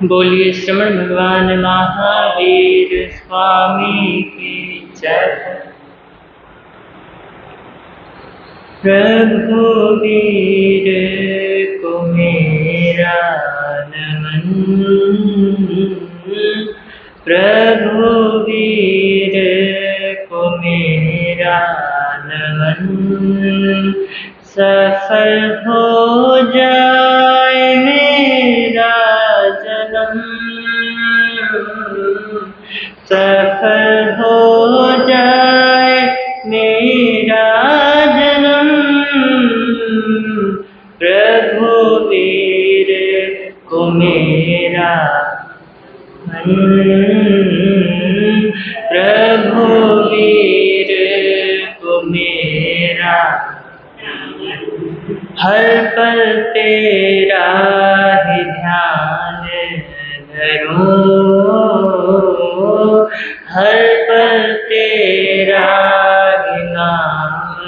बोलिए श्रवण भगवान महावीर स्वामी की जय। रघुवीर को मेरा नमन, रघुवीर को मेरा नमन। सफल हो जाए मेरा जन्म, सफल हो जाए मेरा जन्म। रघुवीर को मेरा रघुवीर को मेरा हर पल तेरा ही ध्यान धरूं, हर पल तेरा ही नाम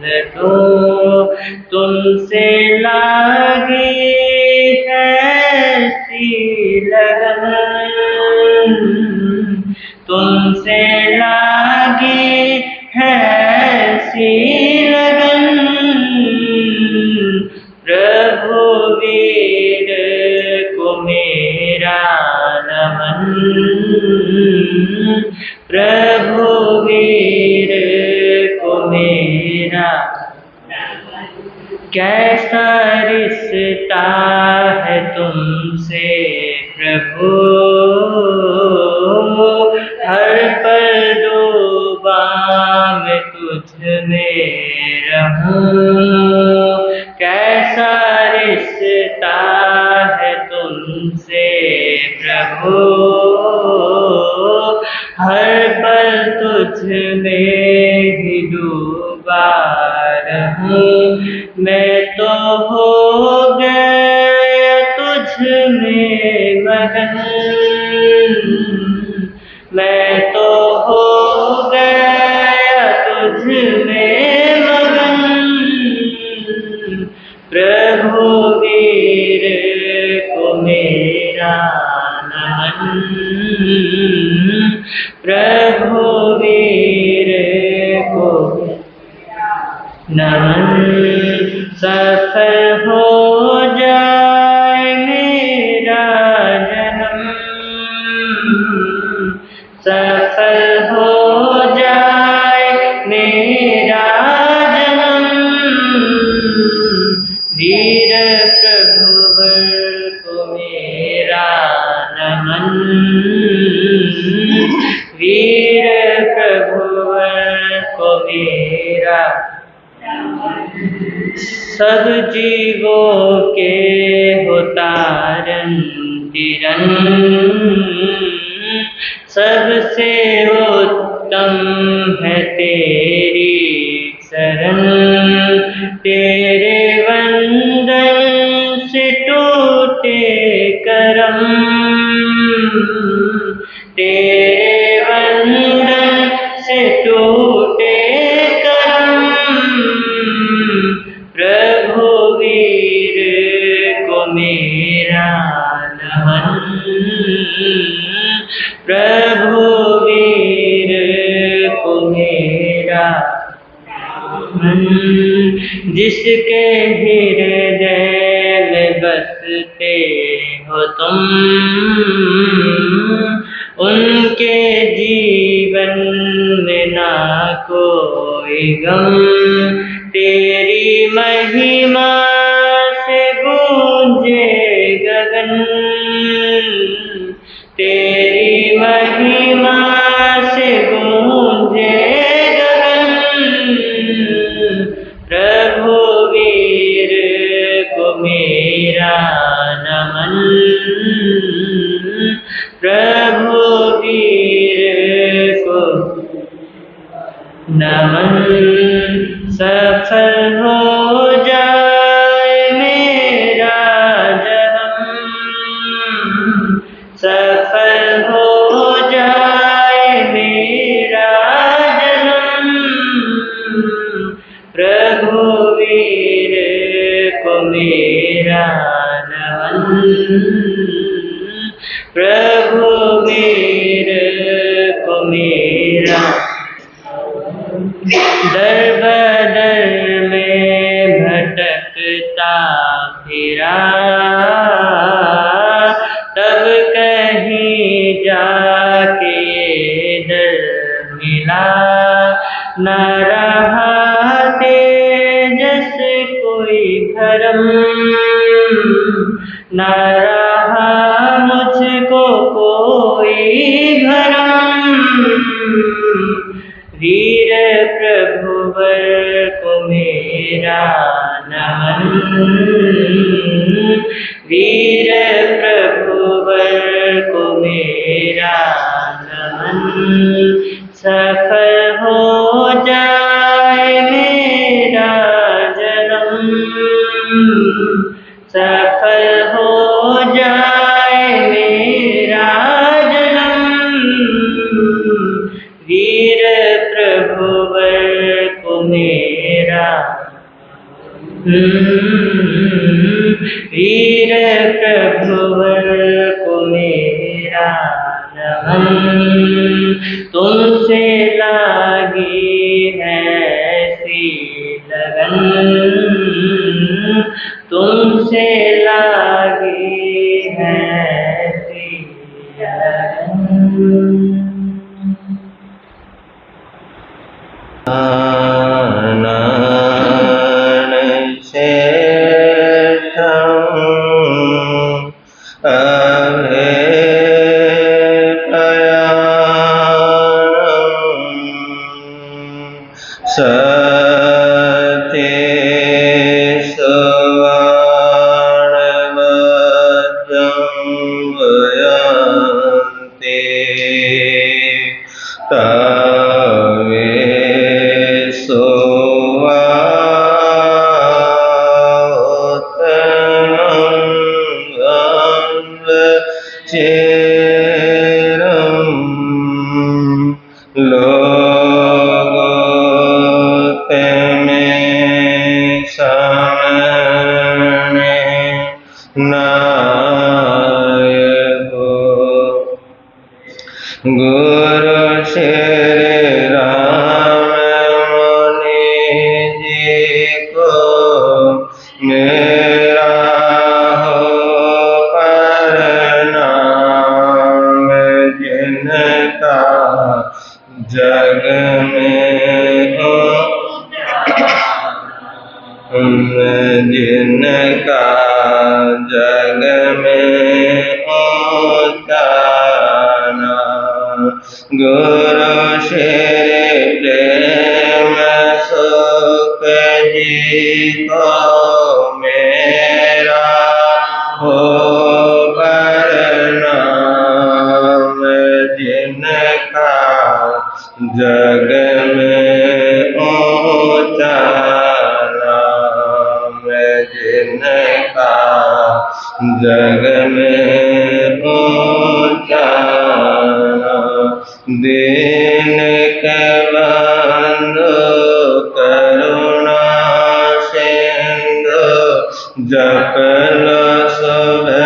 रटूं। तुमसे लागी ऐसी लगन, तुमसे लागी ऐसी लगन। रघुवीर को मेरा नमन, रघुवीर को मेरा। कैसा रिश्ता है तुमसे प्रभु, हर पल डूबा मैं तुझ में रहूं। कैसा रिश्ता है तुमसे प्रभु, हर पल तुझ में ही डूबा रहूं। मैं तो हो गया तुझ में मगन, मैं तो हो गया तुझ में मगन। रघुवीर को मेरा नमन, रघुवीर को नमन। सफल हो जाए मेरा जन्म, सफल हो जाए मेरा जन्म। वीर प्रभुवर को मेरा नमन, वीर प्रभुवर को मेरा। सब जीवों के हो तारन तिरन, सबसे उत्तम है तेरी शरण। तेरे वंदन से टूटे करम, तेरे वंदन से टूटे करम। रघुवीर को मेरा नमन, रघुवीर को मेरा नमन। जिसके हृदय में बसते हो तुम, उनके जीवन में ना कोई गम। तेरी महिमा से गूंजे गगन, तेरी महिमा से गूंजे गगन। रघुवीर को मेरा नमन, रघुवीर को नमन। सफल हो जाए मेरा जन्म, सफल हो जाए मेरा जन्म। रघुवीर को मेरा नमन, प्रभु वीर को मेरा दर बदर में भटकता फिरा, तब कहीं जाके दर मिला। न रहा तेजस कोई भरम, न रहा मुझको कोई भरम। वीर प्रभुवर को मेरा नमन, वीर प्रभुवर को मेरा नमन। सफल हो जाए मेरा जन्म, सफल हो जाए मेरा जन्म। वीर प्रभुवर को मेरा, वीर प्रभुवर को मेरा नमन। तुमसे लागी है ऐसी लगन, तुमसे लागी है ऐसी लगन। गुरु श्री राम मुनि जी को मेरा हो प्रणाम, जिनका जग में हो, जिनका जग में गुरु श्री प्रेम सुख जी को मेरा हो प्रणाम, जिनका जग में ऊंचा नाम, जिनका जग में ऊंचा दीन के बंधु करुणा सिंधु, जप लो सुबह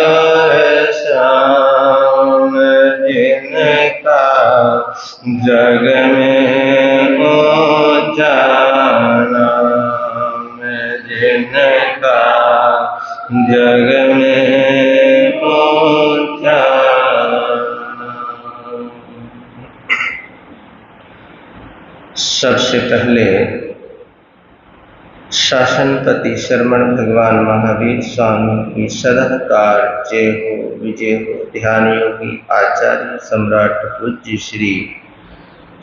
और शाम, जिनका जग में ऊंचा नाम, जिनका जग में ऊंचा। सबसे पहले शासनपति शरमण भगवान महावीर स्वामी की सदाकाल जय हो विजय हो। ध्यान योगी आचार्य सम्राट पूज्य श्री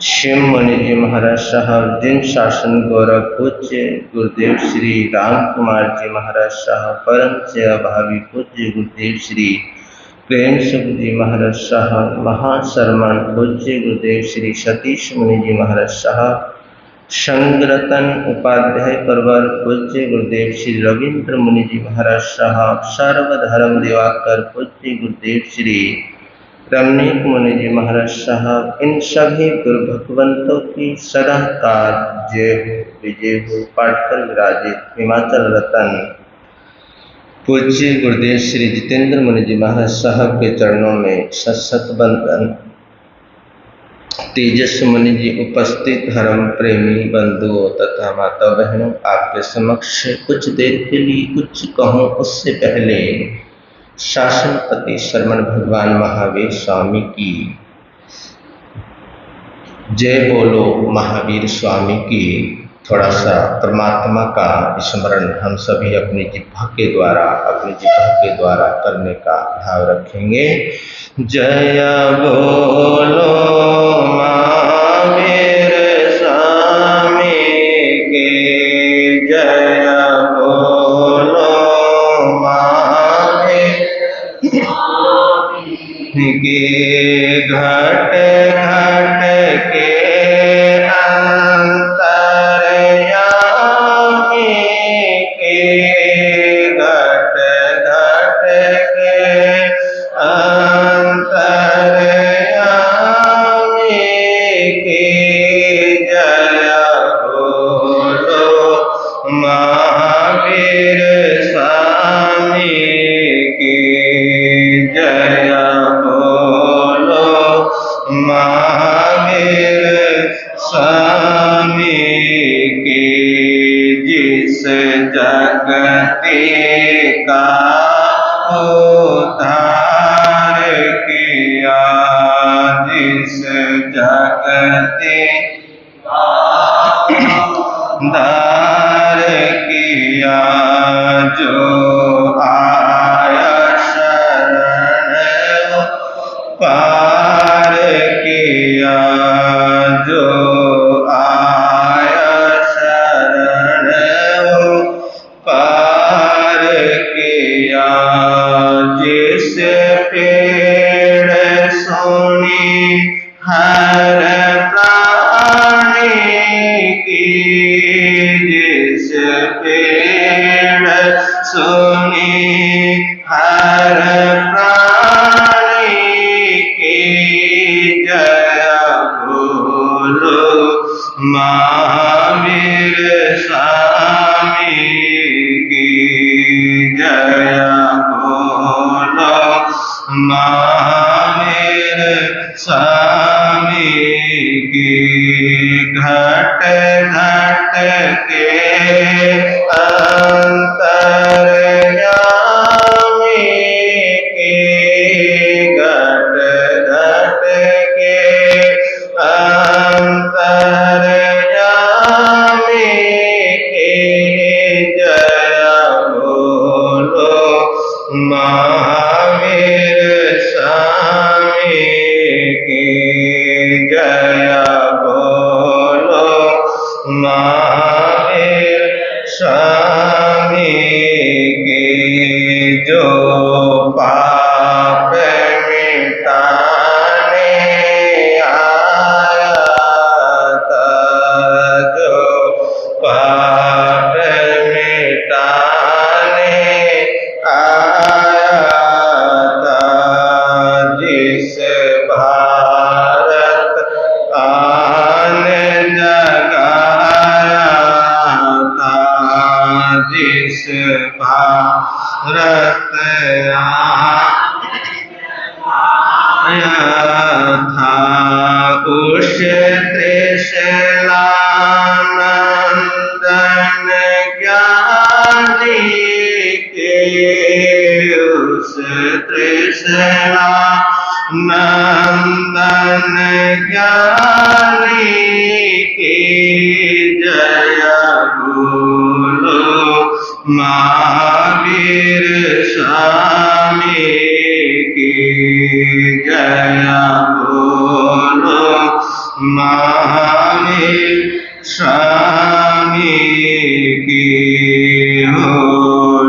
शिव मुनि जी महाराज साहब, दिन शासन गौरव पूज्य गुरुदेव श्री राम कुमार जी महाराज साहब, परम सेवा भावी पूज्य गुरुदेव श्री प्रेम सुख जी महाराज साहब, महाशरमण पूज्य गुरुदेव श्री सतीश मुनि जी महाराज साहब, संगरतन उपाध्याय परवर पूज्य गुरुदेव श्री रविंद्र मुनि जी महाराज साहब, सर्वधर्म दिवाकर पूज्य गुरुदेव श्री रमणीक मुनि जी महाराज साहब, इन सभी गुरु भगवंतों की सदाकाल जय हो विजय हो। पाठ पर विराजित हिमाचल रतन पूज्य गुरुदेव श्री जितेंद्र मुनि जी महाराज साहब के चरणों में सशत बंदन। तेजस मुनि जी उपस्थित धर्म प्रेमी बंधुओं तथा माता बहनों, आपके समक्ष कुछ देर के लिए कुछ कहूँ उससे पहले शासनपति शरमण भगवान महावीर स्वामी की जय बोलो। महावीर स्वामी की थोड़ा सा परमात्मा का स्मरण हम सभी अपनी जिह्वा के द्वारा करने का भाव रखेंगे। जय बोलो महावीर स्वामी की, जय बोलो महावीर की। घट घट के महावीर स्वामी की, जय बोलो महावीर स्वामी की। जिस जगती का उद्धार किया, जिस जगती दार किया, जो आया शरण पार किया, जो आया शरण पार किया। जिस पेड़ सोनी हर प्राणी की, जिस पेड़ सोनी हर प्राणी की, जय बोलो महावीर स्वामी की, जय बोलो महावीर स्वामी की। घट घट के अंतर्यामी की, घट घट के अंतर्यामी की, जय बोलो महावीर स्वामी की, जय बोलो महावीर स्वामी की। जो पाप मिटाने आया था, जो पाप मिटाने आया था, जिस भारत आने जगाया था, जिस भारत आया था, उस त्रिशला नंदन ज्ञानी के, उस त्रिशला नंदन ज्ञानी की, जय बोलो महावीर स्वामी की, जय बोलो महावीर स्वामी की। हो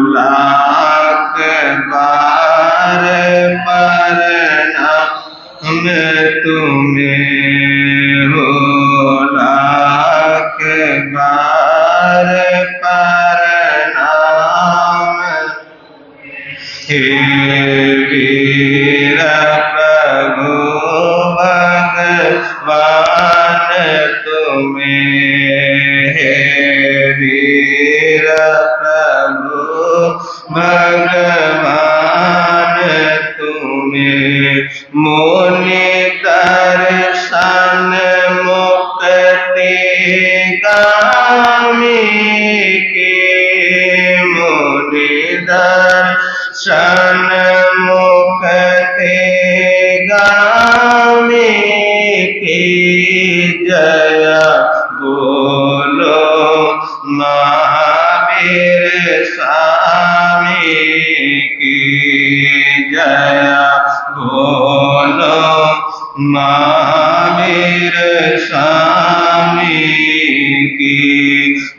लाख बार प्रणाम तुम्हें, हो लाख बार प्रणाम। हे वीर प्रभु भगवान तुम्हें, हे वीर प्रभु भगवान मुनि दर्शन मुक्ति गामी की, मुनि दर्शन मुक्ति गामी की, जय बोलो महावीर स्वामी की, जय बोलो महावीर स्वामी की।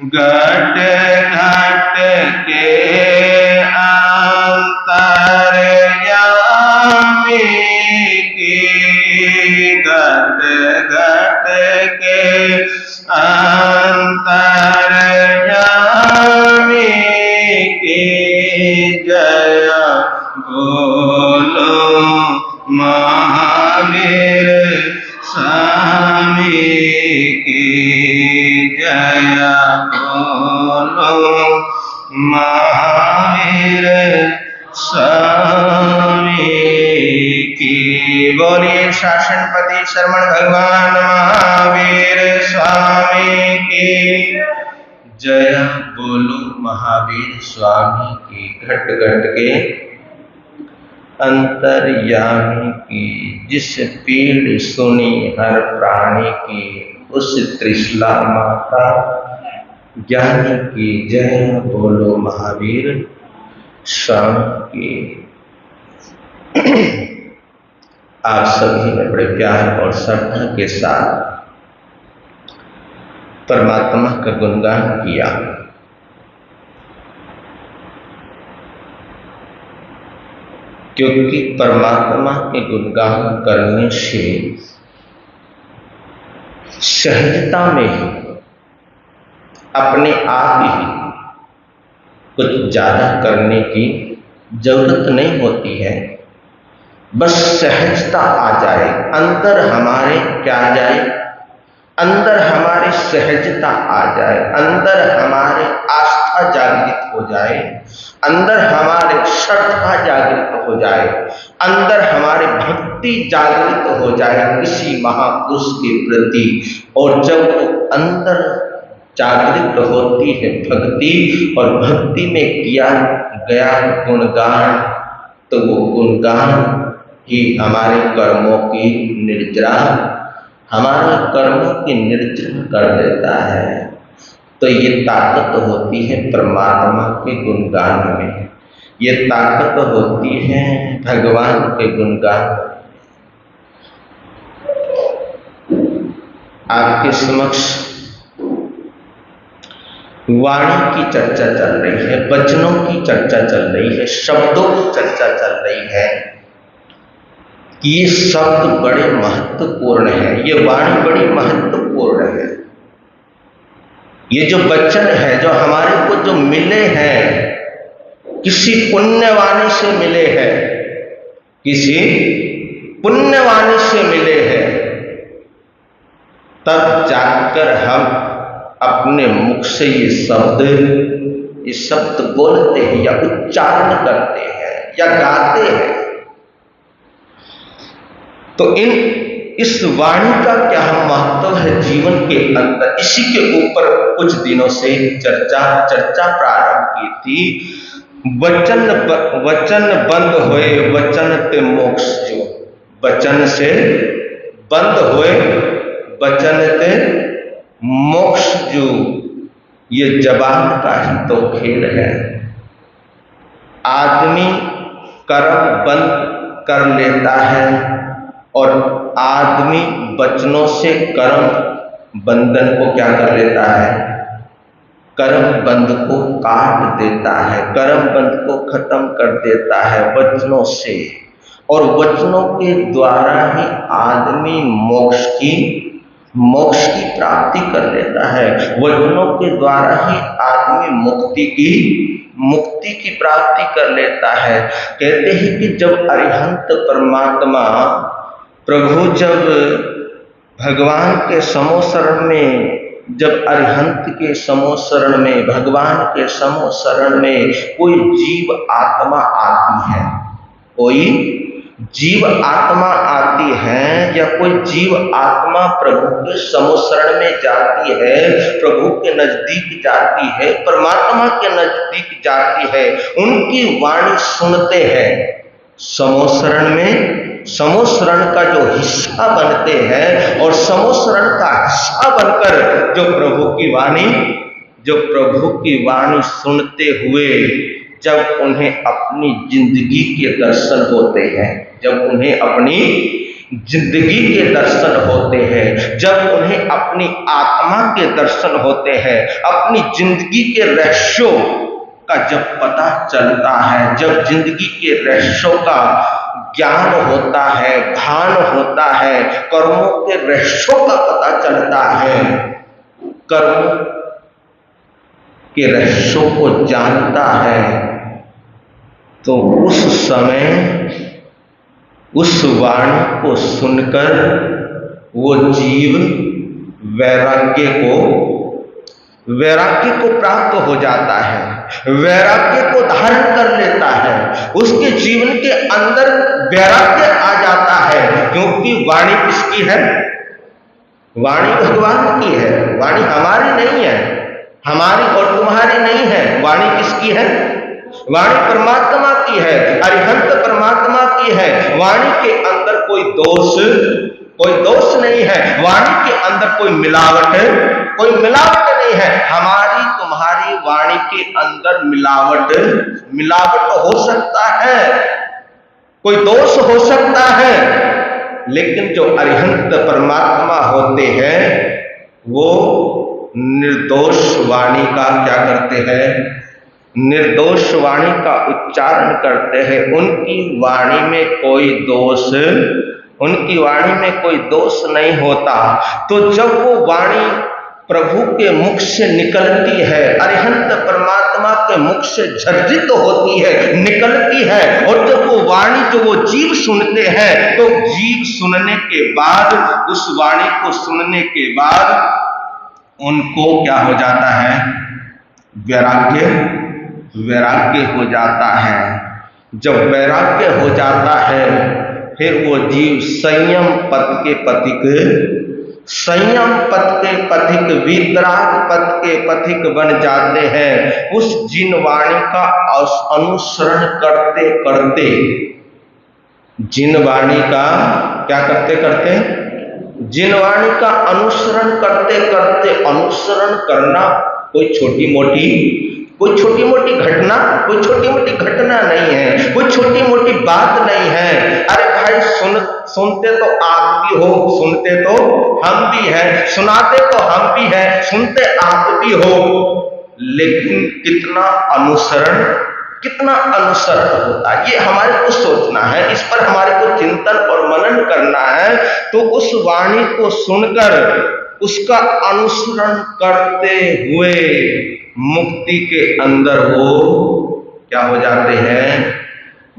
घट घट के अंतर्यामी की, घट घट के अंतर्यामी की, जय बोलो महावीर स्वामी की, जय बोलो महावीर स्वामी की। बोलिए शासनपति शरमण भगवान महावीर स्वामी की, जय बोलो महावीर स्वामी की। घट घट के अंतर्यामी की, जिस पीड़ सुनी हर प्राणी की, उस त्रिशला माता ज्ञानी की, जय बोलो महावीर स्वामी की। आप सभी ने बड़े प्यार और श्रद्धा के साथ परमात्मा का गुणगान किया। क्योंकि परमात्मा के गुणगान करने से सहजता में ही अपने आप ही कुछ ज्यादा करने की जरूरत नहीं होती है। बस सहजता आ जाए, अंदर हमारे क्या जाए, अंदर हमारी सहजता आ जाए, अंदर हमारे आस्था जागृत हो जाए, अंदर हमारे श्रद्धा जागृत हो जाए, अंदर हमारे भक्ति जागृत हो जाए किसी महापुरुष के प्रति। और जब वो अंदर जागृत होती है भक्ति, और भक्ति में किया गया गुणगान, तो वो गुणगान ही हमारे कर्मों की निर्जरा, हमारे कर्मों की निर्जरा कर देता है। तो ये ताकत होती है परमात्मा के गुणगान में, ये ताकत होती है भगवान के गुणगान। आपके समक्ष वाणी की चर्चा चल रही है, वचनों की चर्चा चल रही है, शब्दों की चर्चा चल रही है कि ये शब्द बड़े महत्वपूर्ण हैं, ये वाणी बड़ी महत्वपूर्ण है। ये जो वचन है, जो हमारे को जो मिले हैं, किसी पुण्यवाणी से मिले हैं, किसी पुण्यवाणी से मिले हैं, तब जाकर हम अपने मुख से ये शब्द बोलते हैं या उच्चारण करते हैं या गाते हैं। तो इस वाणी का क्या महत्व है जीवन के अंदर, इसी के ऊपर कुछ दिनों से चर्चा प्रारंभ की थी। वचन बंद होए वचन ते मोक्ष जो, वचन से बंद होए वचन ते मोक्ष जो, ये जबान का ही तो खेल है। आदमी कर्म बंद कर लेता है और आदमी वचनों से कर्म बंधन को क्या कर लेता है, कर्म बंध को काट देता है, कर्म बंध को खत्म कर देता है वचनों से। और वचनों के द्वारा ही आदमी मोक्ष की प्राप्ति कर लेता है। वचनों के द्वारा ही आदमी मुक्ति की प्राप्ति कर लेता है। कहते हैं कि जब अरिहंत परमात्मा प्रभु जब भगवान के समोशरण में, जब अरिहंत के समोशरण में, भगवान के समोशरण में कोई जीव आत्मा आती है, कोई जीव आत्मा आती है या कोई जीव आत्मा प्रभु के समोशरण में जाती है, प्रभु के नजदीक जाती है, परमात्मा के नजदीक जाती है, उनकी वाणी सुनते हैं, समोशरण में समोशरण का जो हिस्सा बनते हैं और समोशरण का हिस्सा बनकर जो प्रभु की वाणी सुनते हुए जब उन्हें अपनी जिंदगी के दर्शन होते हैं, जब उन्हें अपनी जिंदगी के दर्शन होते हैं, जब उन्हें अपनी आत्मा के दर्शन होते हैं, अपनी जिंदगी के रहस्यों का जब पता चलता है, जब जिंदगी के रहस्यों का ज्ञान होता है, भान होता है, कर्मों के रहस्यों का पता चलता है, कर्म के रहस्यों को जानता है, तो उस समय उस वाणी को सुनकर वो जीव वैराग्य को प्राप्त हो जाता है, वैराग्य को धारण कर लेता है, उसके जीवन के अंदर वैराग्य आ जाता है, क्योंकि वाणी किसकी है? वाणी भगवान की है, वाणी हमारी नहीं है, हमारी और तुम्हारी नहीं है। वाणी किसकी है? वाणी परमात्मा की है, अरिहंत परमात्मा की है। वाणी के अंदर कोई दोष नहीं है, वाणी के अंदर कोई मिलावट नहीं है। हमारी तुम्हारी वाणी के अंदर मिलावट हो सकता है, कोई दोष हो सकता है, लेकिन जो अरिहंत परमात्मा होते हैं वो निर्दोष वाणी का क्या करते हैं? निर्दोष वाणी का उच्चारण करते हैं। उनकी वाणी में कोई दोष नहीं होता। तो जब वो वाणी प्रभु के मुख से निकलती है, अरिहंत परमात्मा के मुख से झर्जित होती है, निकलती है, और जब वो वाणी जो वो जीव सुनते हैं, तो जीव सुनने के बाद, उस वाणी को सुनने के बाद उनको क्या हो जाता है? वैराग्य हो जाता है। जब वैराग्य हो जाता है, फिर वो जीव संयम पथ के पथिक, वीतराग पथ के पथिक बन जाते हैं। उस जिन वाणी का अनुसरण करते करते, जिन वाणी का क्या करते जिन वाणी का अनुसरण करते करते, अनुसरण करना कोई छोटी मोटी घटना नहीं है, कोई छोटी मोटी बात नहीं है। अरे भाई, सुनते तो आप भी हो, सुनते तो हम भी हैं, सुनाते तो हम भी हैं, सुनते आप भी हो, लेकिन कितना अनुसरण होता है, ये हमारे को सोचना है, इस पर हमारे को चिंतन और मनन करना है। तो उस वाणी को सुनकर उसका अनुसरण करते हुए मुक्ति के अंदर वो क्या हो जाते हैं?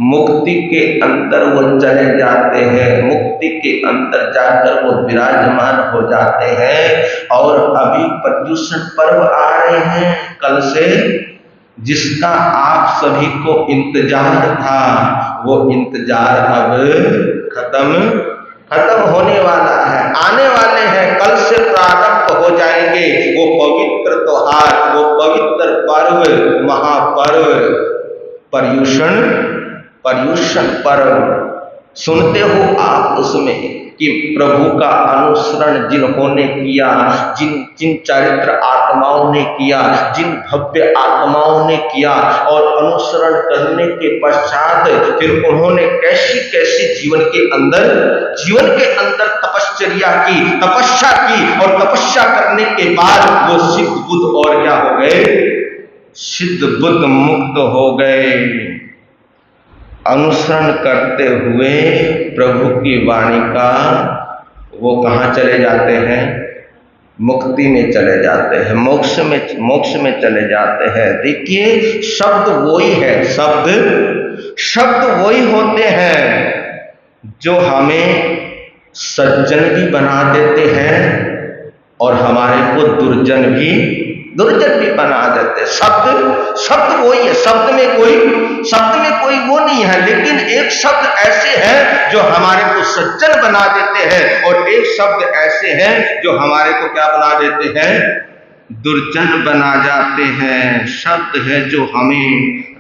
मुक्ति के अंदर वो चले जाते हैं, मुक्ति के अंदर जाकर वो विराजमान हो जाते हैं। और अभी पर्युषण पर्व आ रहे हैं कल से, जिसका आप सभी को इंतजार था, वो इंतजार अब खत्म होने वाला है, आने वाले हैं। कल से प्रारंभ हो जाएंगे वो पवित्र त्योहार, वो पवित्र पर्व, महापर्व, पर्युषण पर्व। सुनते हो आप उसमें कि प्रभु का अनुसरण जिन्होंने किया, जिन चरित्र आत्माओं ने किया, जिन भव्य आत्माओं ने किया, और अनुसरण करने के पश्चात फिर उन्होंने कैसी जीवन के अंदर तपस्या की, और तपस्या करने के बाद वो सिद्ध बुद्ध और क्या हो गए? सिद्ध बुद्ध मुक्त हो गए। अनुसरण करते हुए प्रभु की वाणी का वो कहाँ चले जाते हैं? मुक्ति में चले जाते हैं, मोक्ष में चले जाते हैं। देखिए, शब्द वही है, शब्द वही होते हैं जो हमें सज्जन भी बना देते हैं और हमारे को दुर्जन भी बना देते। शब्द वही है, शब्द में कोई वो नहीं है, लेकिन एक शब्द ऐसे हैं जो हमारे को सज्जन बना देते हैं और एक शब्द ऐसे हैं जो हमारे को क्या बना देते हैं, दुर्जन बना जाते हैं। शब्द है जो हमें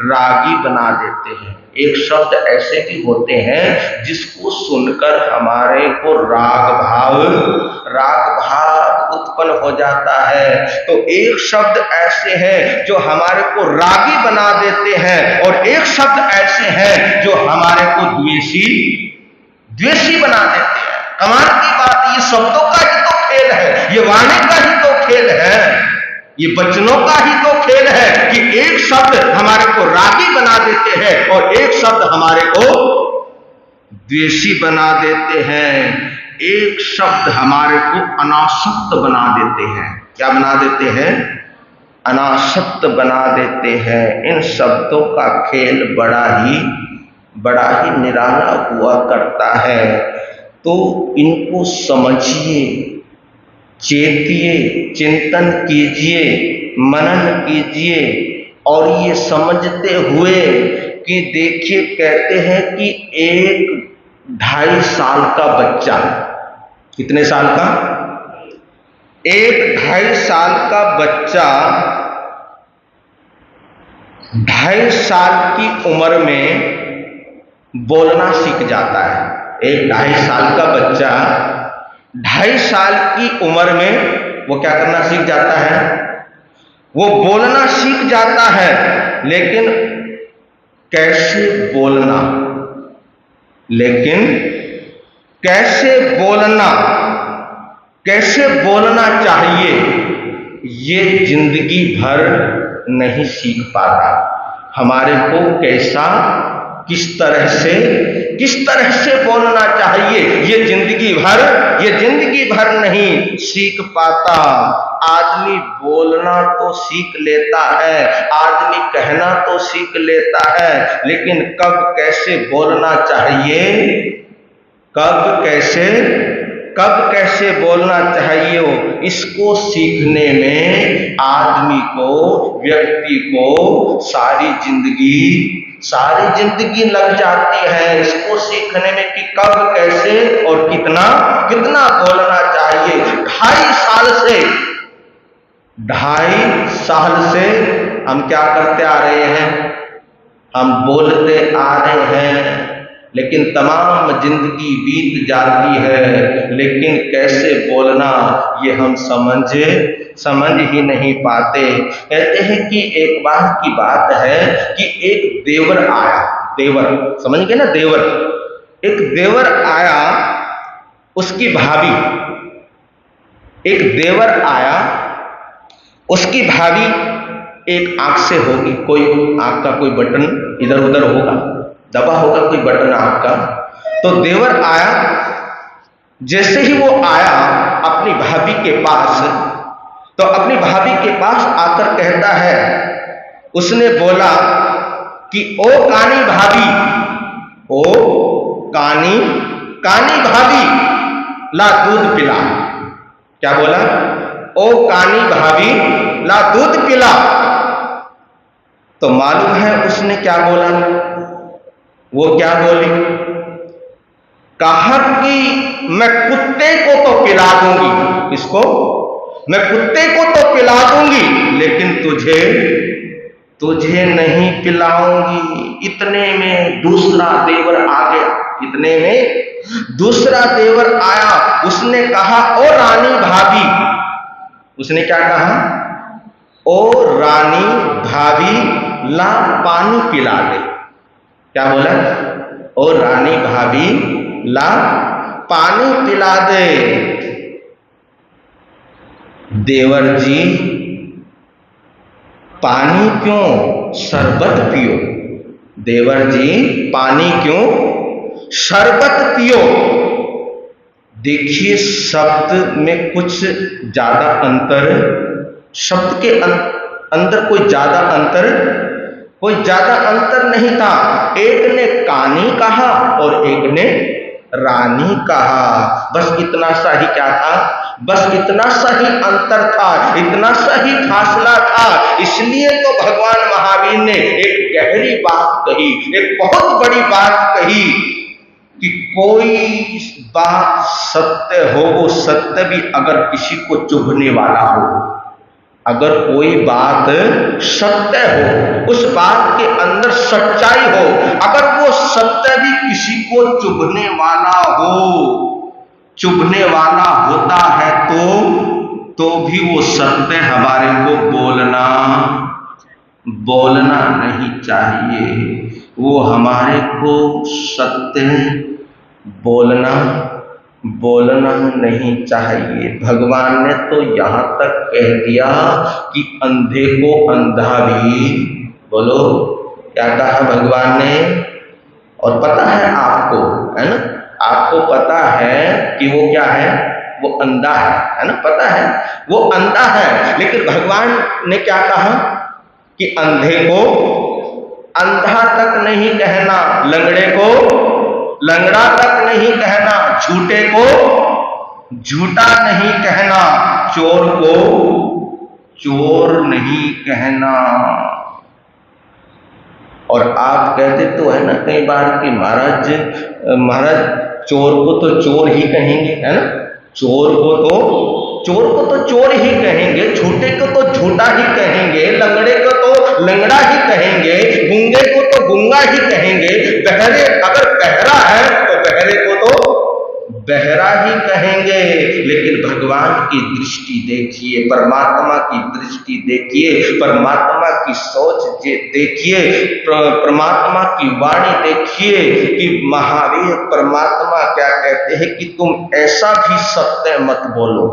रागी बना देते हैं। एक शब्द ऐसे भी होते हैं जिसको सुनकर हमारे को राग भाव उत्पन्न हो जाता है। तो एक शब्द ऐसे हैं जो हमारे को रागी बना देते हैं और एक शब्द ऐसे हैं जो हमारे को द्वेषी बना देते हैं। कमाल की बात, ये शब्दों का ही तो खेल है, ये वाणी का ही तो खेल है, ये वचनों का ही तो खेल है कि एक शब्द हमारे को रागी बना देते हैं और एक शब्द हमारे को द्वेषी बना देते हैं। एक शब्द हमारे को अनासक्त बना देते हैं। क्या बना देते हैं? अनासक्त बना देते हैं। इन शब्दों का खेल बड़ा ही निराला हुआ करता है। तो इनको समझिए, चेतिए, चिंतन कीजिए, मनन कीजिए और ये समझते हुए कि देखिए, कहते हैं कि एक 2.5 साल का बच्चा, कितने साल का? एक 2.5 साल का बच्चा 2.5 साल की उम्र में बोलना सीख जाता है। एक 2.5 साल का बच्चा 2.5 साल की उम्र में वो क्या करना सीख जाता है? वो बोलना सीख जाता है। लेकिन कैसे बोलना, कैसे बोलना चाहिए, ये जिंदगी भर नहीं सीख पाता। हमारे को किस तरह से बोलना चाहिए, ये जिंदगी भर नहीं सीख पाता। आदमी बोलना तो सीख लेता है, आदमी कहना तो सीख लेता है, लेकिन कब कैसे बोलना चाहिए, कब कैसे बोलना चाहिए, इसको सीखने में आदमी को, व्यक्ति को सारी जिंदगी लग जाती है इसको सीखने में कि कब कैसे और कितना बोलना चाहिए। 2.5 साल से हम क्या करते आ रहे हैं? हम बोलते आ रहे हैं, लेकिन तमाम जिंदगी बीत जाती है, लेकिन कैसे बोलना ये हम समझ ही नहीं पाते। कहते हैं कि एक बार की बात है कि एक देवर आया, देवर समझ गए ना, देवर, एक देवर आया, उसकी भाभी, एक देवर आया, उसकी भाभी एक आंख से होगी, कोई आंख का कोई बटन इधर उधर होगा, दबा होगा कोई बटन आंख का। तो देवर आया, जैसे ही वो आया अपनी भाभी के पास, तो अपनी भाभी के पास आकर कहता है, उसने बोला कि ओ कानी भाभी, ओ कानी भाभी, ला दूध पिला। क्या बोला? ओ कानी भाभी, ला दूध पिला। तो मालूम है उसने क्या बोला? वो क्या बोली? कहा कि मैं कुत्ते को तो पिला दूंगी, इसको मैं कुत्ते को तो पिला दूंगी, लेकिन तुझे नहीं पिलाऊंगी। इतने में दूसरा देवर आ गया, इतने में दूसरा देवर आया, उसने कहा ओ रानी भाभी, उसने क्या कहा? ओ रानी भाभी, ला पानी पिला दे। क्या बोला? ओ रानी भाभी, ला पानी पिला दे। देवर जी, पानी क्यों, शरबत पियो। देवर जी, पानी क्यों, शरबत पियो। देखिए, शब्द में कुछ ज्यादा अंतर, शब्द के अंदर कोई ज्यादा अंतर नहीं था। एक ने कानी कहा और एक ने रानी कहा। बस इतना सा ही क्या था, बस इतना सा ही अंतर था, इतना सा ही फासला था। इसलिए तो भगवान महावीर ने एक गहरी बात कही, एक बहुत बड़ी बात कही कि कोई बात सत्य हो, वो सत्य भी अगर किसी को चुभने वाला हो, अगर कोई बात सत्य हो, उस बात के अंदर सच्चाई हो, अगर वो सत्य भी किसी को चुभने वाला हो, चुभने वाला होता है तो भी वो सत्य हमारे को बोलना नहीं चाहिए। वो हमारे को सत्य बोलना नहीं चाहिए। भगवान ने तो यहाँ तक कह दिया कि अंधे को अंधा भी, बोलो क्या कहा भगवान ने। और पता है आपको, है ना, आपको पता है कि वो क्या है, वो अंधा है ना, पता है वो अंधा है। लेकिन भगवान ने क्या कहा कि अंधे को अंधा तक नहीं कहना, लंगड़े को लंगड़ा तक नहीं कहना, झूठे को झूठा नहीं कहना, चोर को चोर नहीं कहना। और आप कहते तो है ना कई बार कि महाराज चोर को तो चोर ही कहेंगे, है ना, चोर को तो चोर ही कहेंगे, झूठे को तो झूठा ही कहेंगे, लंगड़े को तो लंगड़ा ही कहेंगे, गूंगे को तो गूंगा ही कहेंगे, बहरे अगर बहरा है तो बहरे को तो बहरा ही कहेंगे। लेकिन भगवान की दृष्टि देखिए, परमात्मा की दृष्टि देखिए, परमात्मा की सोच देखिए, परमात्मा की वाणी देखिए कि महावीर परमात्मा क्या कहते हैं कि तुम ऐसा भी सत्य मत बोलो,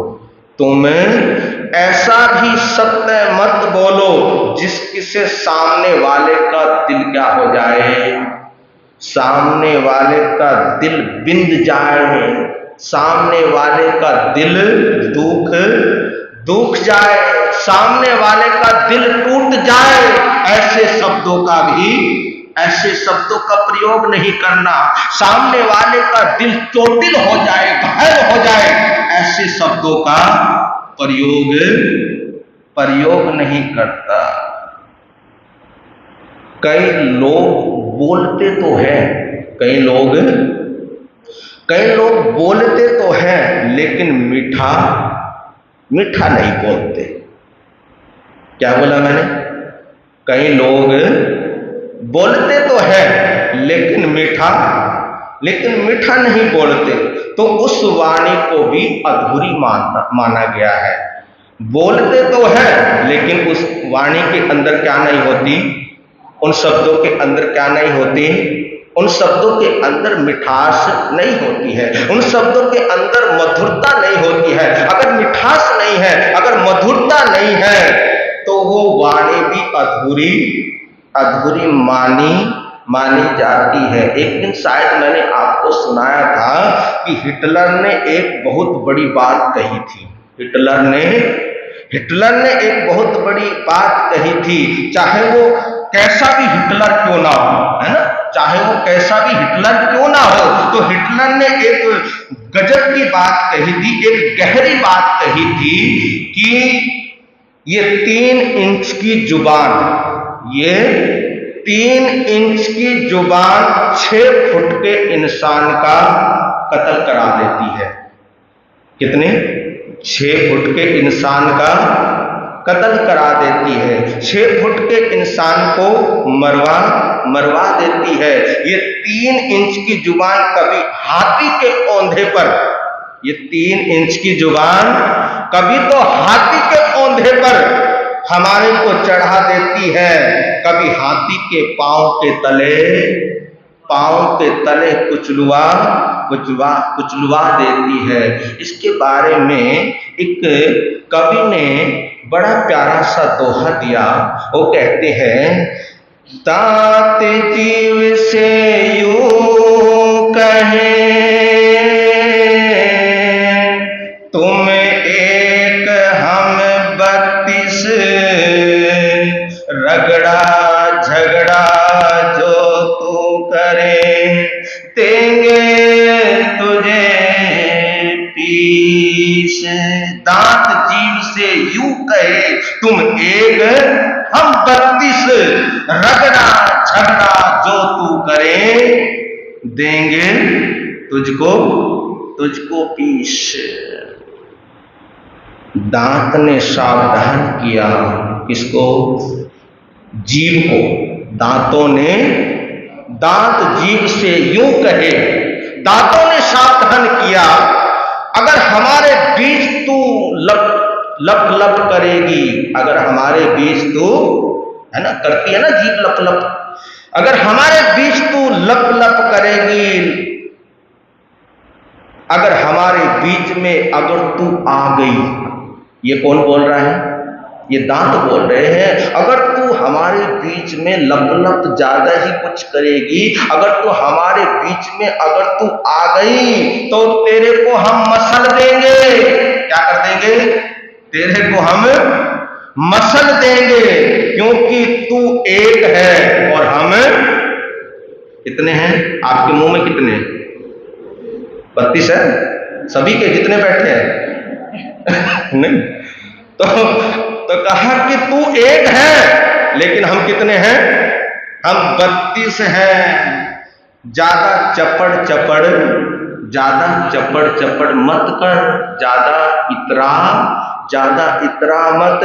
तुम ऐसा भी सत्य मत बोलो जिससे सामने वाले का दिल क्या हो जाए, सामने वाले का दिल बिंद जाए, सामने वाले का दिल दुख जाए, सामने वाले का दिल टूट जाए। ऐसे शब्दों का प्रयोग नहीं करना। सामने वाले का दिल चोटिल हो जाए, घायल हो जाए, ऐसे शब्दों का प्रयोग नहीं करता। कई लोग बोलते तो हैं, कई लोग बोलते तो हैं, लेकिन मीठा नहीं बोलते। क्या बोला मैंने? कई लोग बोलते तो हैं लेकिन मीठा नहीं बोलते, तो उस वाणी को भी अधूरी माना गया है। बोलते तो हैं लेकिन उस वाणी के अंदर क्या नहीं होती, उन शब्दों के अंदर क्या नहीं होती, उन शब्दों के अंदर मिठास नहीं होती है, उन शब्दों के अंदर मधुरता नहीं होती है। अगर मिठास नहीं है, अगर मधुरता नहीं है, तो वो वाणी भी अधूरी मानी जाती है। एक दिन शायद मैंने आपको सुनाया था कि हिटलर ने एक बहुत बड़ी बात कही थी। हिटलर ने एक बहुत बड़ी बात कही थी, चाहे वो कैसा भी हिटलर क्यों ना हो, है ना, चाहे वो कैसा भी हिटलर क्यों ना हो, तो हिटलर ने एक गजब की बात कही थी, एक गहरी बात कही थी कि ये 3 इंच की जुबान, ये 3 इंच की जुबान 6 फुट के इंसान का कत्ल करा देती है। कितने? 6 फुट के इंसान का कत्ल करा देती है, 6 फुट के इंसान को मरवा देती है। ये 3 इंच की जुबान कभी हाथी के औंधे पर, ये 3 इंच की जुबान कभी तो हाथी के औंधे पर हमारे को चढ़ा देती है, कभी हाथी के पांव के तले कुचलवा देती है। इसके बारे में एक कवि ने बड़ा प्यारा सा दोहा दिया। वो कहते हैं, तात जीव से यूं कहे तुम एक हम 32, रगड़ा झगड़ा जो तू करे, तेंगे दांत जीभ से यूं कहे तुम एक, हम 32 रगड़ा झगड़ा जो तू करे, देंगे तुझको तुझको पीस। दांत ने सावधान किया किसको? जीभ को। दांतों ने, दांत जीभ से यूं कहे, दांतों ने सावधान किया अगर हमारे बीच तू लप लप लप करेगी, अगर हमारे बीच तू, है ना, करती है ना जीभ लप लप, अगर हमारे बीच तू लप लप करेगी, अगर हमारे बीच में अगर तू आ गई, ये कौन बोल रहा है? ये दांत बोल रहे हैं। अगर तू हमारे बीच में लप लप ज्यादा ही कुछ करेगी, अगर तू हमारे बीच में अगर तू आ गई तो तेरे को हम मसल देंगे। क्या कर देंगे? तेरे को हम मसल देंगे, क्योंकि तू एक है और हम कितने हैं? आपके मुंह में कितने? 32 है। सभी के जितने बैठे हैं नहीं तो कहा कि तू एक है, लेकिन हम कितने हैं? हम 32 हैं। ज्यादा चपड़ चपड़, ज्यादा चपड़ चपड़ मत कर, ज्यादा इतरा मत,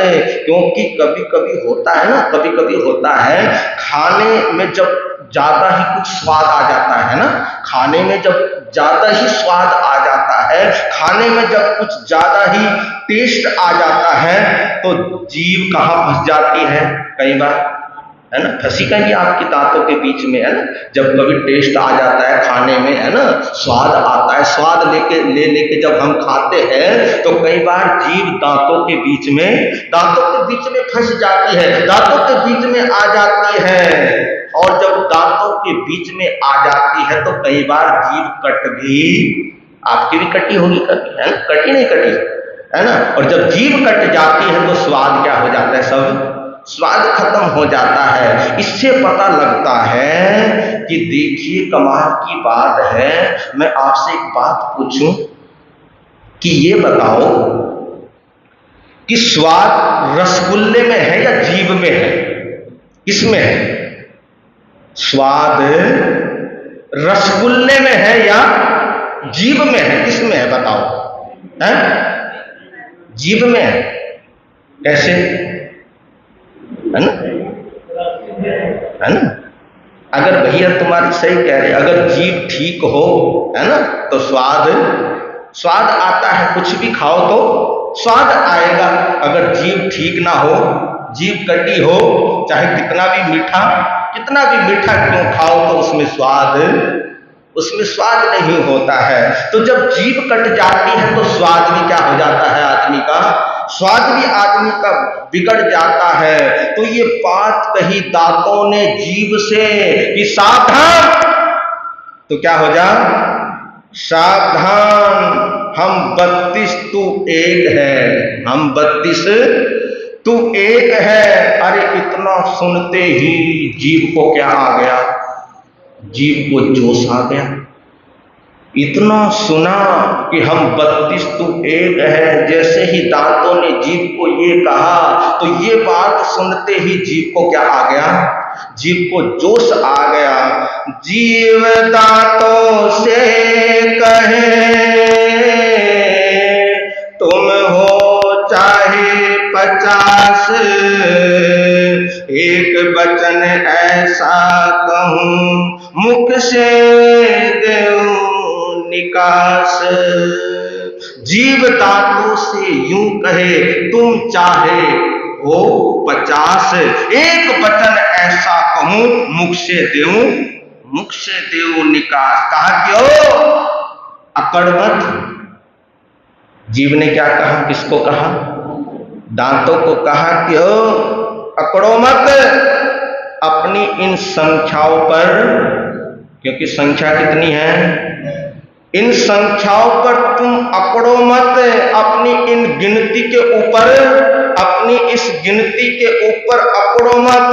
क्योंकि कभी कभी होता है ना, कभी कभी होता है खाने में जब ज्यादा ही कुछ स्वाद आ जाता है ना, खाने में जब ज्यादा ही स्वाद आ जाता है, खाने में जब कुछ ज्यादा ही टेस्ट आ जाता है, तो जीभ कहाँ फंस जाती है कई बार, है ना, फंसी कहीं आपके दांतों के बीच में, है ना। जब कभी टेस्ट आ जाता है खाने में, है ना, स्वाद आता है, स्वाद लेके जब हम खाते हैं तो कई बार जीभ दांतों के बीच में फंस जाती है, दांतों के बीच में आ जाती है। और जब दांतों के बीच में आ जाती है तो कई बार जीभ कट भी, आपकी भी कटी होगी कभी, है ना, कटी नहीं कटी, है ना। और जब जीभ कट जाती है तो स्वाद क्या हो जाता है? सब स्वाद खत्म हो जाता है। इससे पता लगता है कि देखिए कमाल की बात है। मैं आपसे एक बात पूछूं कि ये बताओ कि स्वाद रसगुल्ले में है या जीभ में है? किसमें है स्वाद? रसगुल्ले में है या जीभ में है? किसमें है बताओ? है जीभ में है। कैसे? है ना, है ना। अगर भैया तुम्हारी सही कह रहे, अगर जीभ ठीक हो, है ना, तो स्वाद आता है। कुछ भी खाओ तो स्वाद आएगा। अगर जीभ ठीक ना हो, जीभ कटी हो, चाहे कितना भी मीठा क्यों खाओ तो उसमें स्वाद नहीं होता है। तो जब जीभ कट जाती है तो स्वाद भी क्या हो जाता है? आदमी का स्वाद भी आदमी का बिगड़ जाता है। तो ये बात कही दांतों ने जीभ से कि सावधान, तो क्या हो जा? सावधान, हम 32 तू एक है, हम 32 तू एक है। अरे इतना सुनते ही जीभ को क्या आ गया? जीभ को जोश आ गया। इतना सुना कि हम 32 तू एक है, जैसे ही दांतों ने जीभ को ये कहा तो ये बात सुनते ही जीभ को क्या आ गया? जीभ को जोश आ गया। जीव दांतों से कहे तुम हो चाहे 50, एक वचन ऐसा कहूं मुख से देऊं निकास। जीव दांतों से यूं कहे तुम चाहे हो 50, एक वचन ऐसा कहूं मुख से देऊं निकास। कहा क्यों? अकड़ मत। जीव ने क्या कहा? किसको कहा? दांतों को कहा क्यों अकड़ो मत अपनी इन संख्याओं पर, क्योंकि संख्या कितनी है? इन संख्याओं पर तुम अकड़ो मत। अपनी इन गिनती के ऊपर, अपनी इस गिनती के ऊपर अकड़ो मत।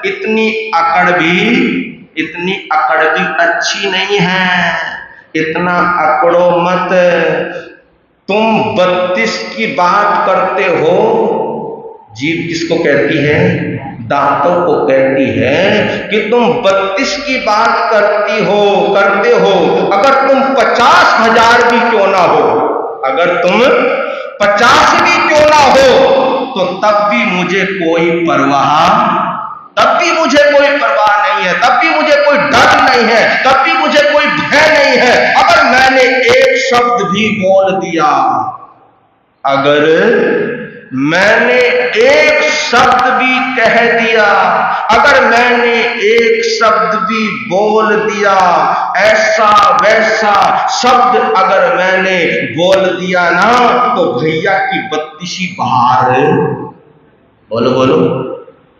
इतनी अकड़ भी अच्छी नहीं है। इतना अकड़ो मत। तुम 32 की बात करते हो। जीभ किसको कहती है? दांतों को कहती है कि तुम 32 की बात करते हो। अगर तुम 50,000 भी क्यों ना हो, अगर तुम 50 भी क्यों ना हो, तो तब भी मुझे कोई परवाह नहीं है, तब भी मुझे कोई डर नहीं है, तब भी मुझे कोई भय नहीं है। अगर मैंने एक शब्द भी बोल दिया, अगर मैंने एक शब्द भी कह दिया, अगर मैंने एक शब्द भी बोल दिया, ऐसा वैसा शब्द अगर मैंने बोल दिया ना, तो भैया की 32 बहार। बोलो बोलो।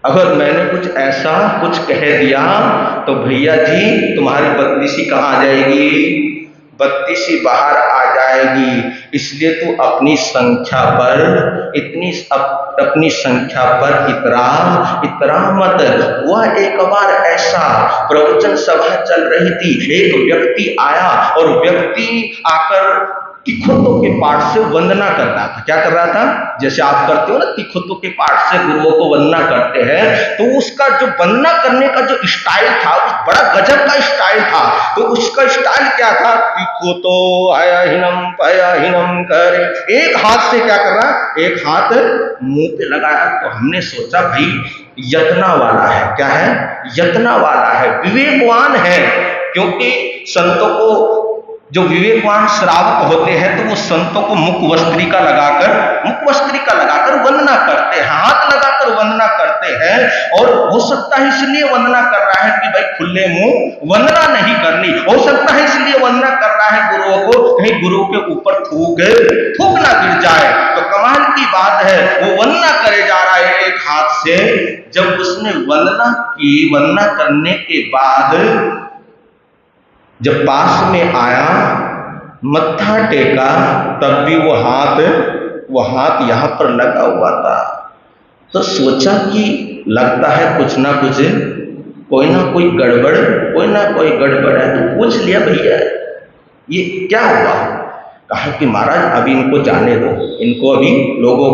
अगर मैंने कुछ ऐसा कुछ कह दिया तो भैया जी तुम्हारी 32 कहाँ आ जाएगी? 32 बाहर आ जाएगी। इसलिए तू अपनी संख्या पर अपनी संख्या पर इतरा मत। वह एक बार ऐसा प्रवचन सभा चल रही थी, एक व्यक्ति आया और व्यक्ति आकर तिखोतों के पाठ से वंदना कर रहा था। क्या कर रहा था? जैसे आप करते हो ना, तिखोतों के पाठ से गुरुओं को वंदना करते हैं, तो उसका जो वंदना करने का जो स्टाइल था, उस बड़ा गजब का स्टाइल था। तो उसका स्टाइल क्या था? तिखोतो आयाहीनम पयाहीनम करे, एक हाथ से क्या कर रहा? एक हाथ मुंह पे लगाया। तो हमने सोचा भाई यतना वाला है। क्या है? यतना वाला है, विवेकवान है। क्योंकि संतों को जो विवेकवान श्रावक होते हैं तो वो संतों को मुख वस्त्रिका लगाकर वंदना करते हैं, हाथ लगाकर वंदना करते हैं। और हो सकता है इसलिए वंदना कर रहा है कि भाई खुले मुंह वंदना नहीं करनी। हो सकता है इसलिए वंदना कर रहा है गुरुओं को, कहीं गुरु के ऊपर थूक ना गिर जाए। तो कमाल की बात है, वो वंदना करे जा रहा है एक हाथ से। जब उसने वंदना की, वंदना करने के बाद जब पास में आया, मत्था टेका, तब भी वो हाथ यहां पर लगा हुआ था। तो सोचा कि लगता है कुछ ना कुछ, कोई ना कोई गड़बड़ है। तो पूछ लिया भैया ये क्या हुआ? कहा कि महाराज अभी इनको जाने दो, इनको अभी लोगों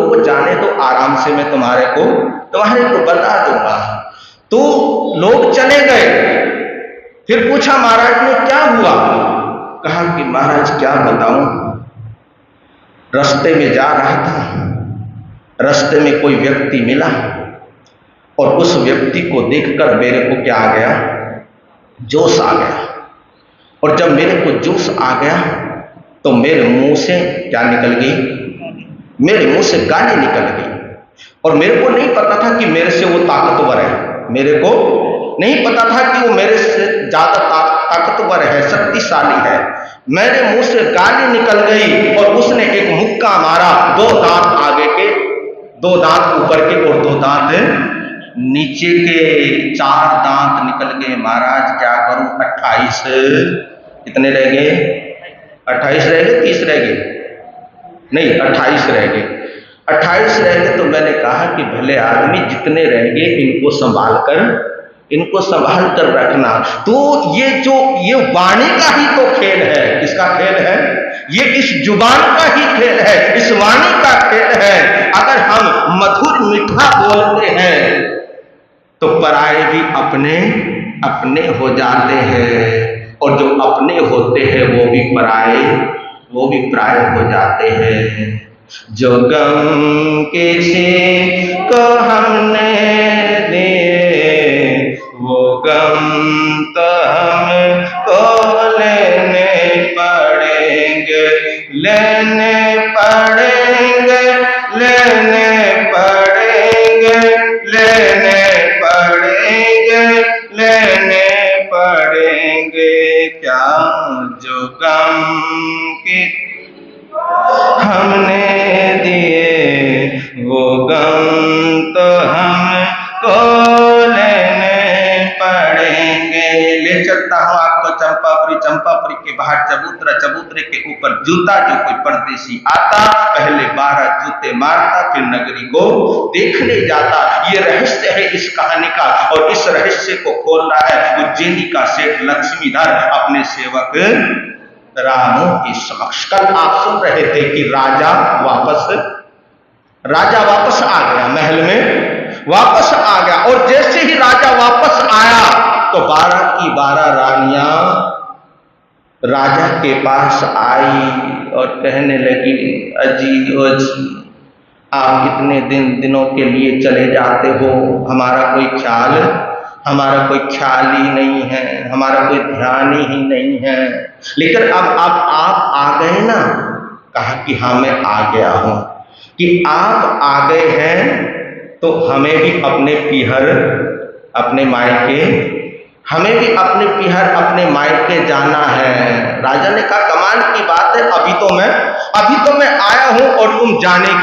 को जाने दो, आराम से मैं तुम्हारे को बता दूंगा। तो लोग चले गए। फिर पूछा महाराज ने क्या हुआ? कहा कि महाराज क्या बताऊं, रास्ते में जा रहा था, रास्ते में कोई व्यक्ति मिला और उस व्यक्ति को देखकर मेरे को क्या आ गया? जोश आ गया। और जब मेरे को जोश आ गया तो मेरे मुंह से क्या निकल गई? मेरे मुंह से गाली निकल गई। और मेरे को नहीं पता था कि मेरे से वो ताकतवर है, मेरे को नहीं पता था कि वो मेरे से ज्यादा ताकतवर है, शक्तिशाली है। मेरे मुंह से गाली निकल गई और उसने एक मुक्का मारा। 2 दांत आगे के, 2 दांत ऊपर के और 2 दांत नीचे के, 4 दांत निकल गए। महाराज क्या करूं? 28 कितने रह गए? 28 रह गए, 30 रह गए, नहीं 28 रह गए। 28 रह गए। तो मैंने कहा कि भले आदमी जितने रह गए इनको संभाल कर रखना। तो ये वाणी का ही तो खेल है। किसका खेल है? ये इस जुबान का ही खेल है, इस वाणी का खेल है। अगर हम मधुर मीठा बोलते हैं तो पराये भी अपने हो जाते हैं, और जो अपने होते हैं वो भी पराये हो जाते हैं। जो गम किसी को हमने दिए, वो गम तो हमको लेने पड़ेंगे, लेने पड़ेंगे, लेने पड़ेंगे, लेने पड़ेंगे, लेने पड़ेंगे। क्या जो गम के हमने दिए, वो गम तो हमको लेने पड़ेंगे। ले चलता हूँ आपको चंपापुरी के बाहर चबूतरे के ऊपर जूता। जो कोई परदेसी आता, पहले 12 जूते मारता, फिर नगरी को देखने जाता। ये रहस्य है इस कहानी का, और इस रहस्य को खोल रहा है उज्जैनी का सेठ लक्ष्मीधर अपने सेवक रामों के समक्ष। कल आप सुन रहे थे कि राजा वापस आ गया, महल में वापस आ गया, और जैसे ही राजा वापस आया तो 12 की 12 रानियां राजा के पास आई और कहने लगी, अजी ओ जी, आप इतने दिनों के लिए चले जाते हो, हमारा कोई ख्याल ही नहीं है, हमारा कोई ध्यान ही नहीं है, लेकिन अब आप आ गए ना। कहा कि हाँ मैं आ गया हूं। कि आप आ गए हैं तो हमें भी अपने पीहर अपने मायके जाना है। राजा ने कहा कमाल की बात है, अभी तो मैं आया हूं और तुम जाने